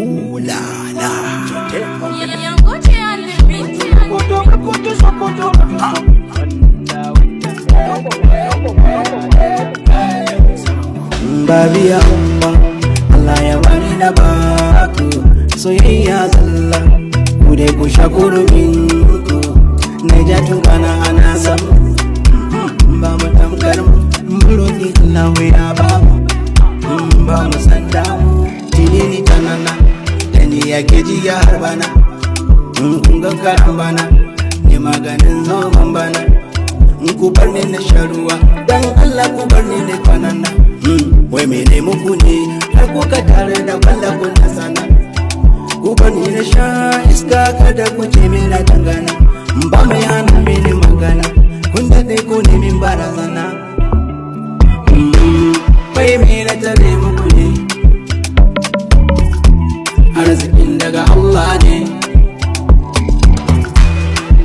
Ooh la la. Babiya umma, Allah ya bani na baku soyayya zalla. Ku dai ku shakuru minku, na ja tukana ana samu. Ba mu tamkar mu, buroki Allah ya ba mu. Ba mu san damu, tinini tanana, da ni yake ji ya harbana. Kun ga karan bana, ne maganin zoban bana. Ku bar ni na sharuwa, dan Allah ku bar ni na kwanana. Wai mene muku ne, har kuka tare da kwalla kuna sana. Ku bar ni na sha iska kada ku ce min na dangana. Ba mai hana mini magana, kun daɗe ku ne min barazana. Wai me na tare muku ne, arzikin daga Allah ne,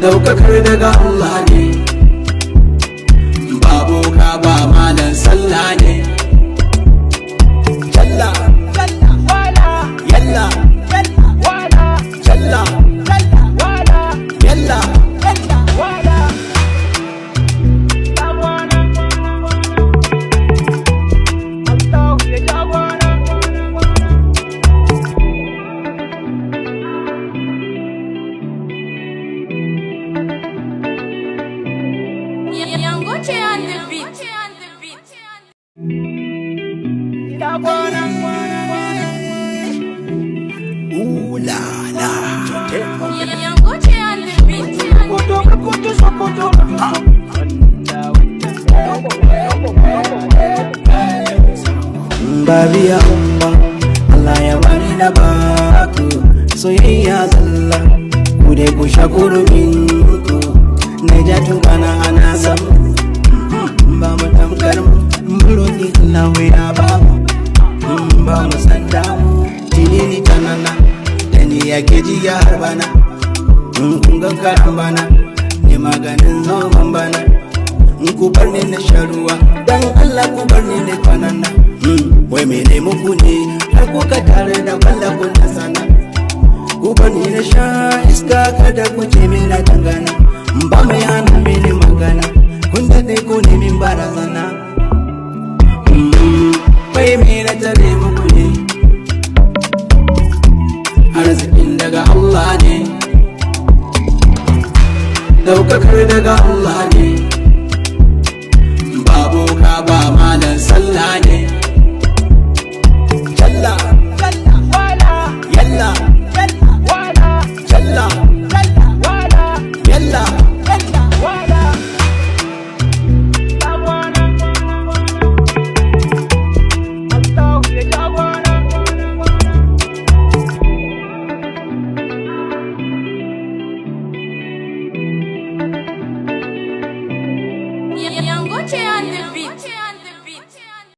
daukakar daga Allah ne. Babu ka ba malan sallah ne. Yalla yalla yalla yalla Ooh la la. Babiya umma, Allah ya bani na baku soyayya zalla. Ku dai ku shakuru minku, na ja tukana ana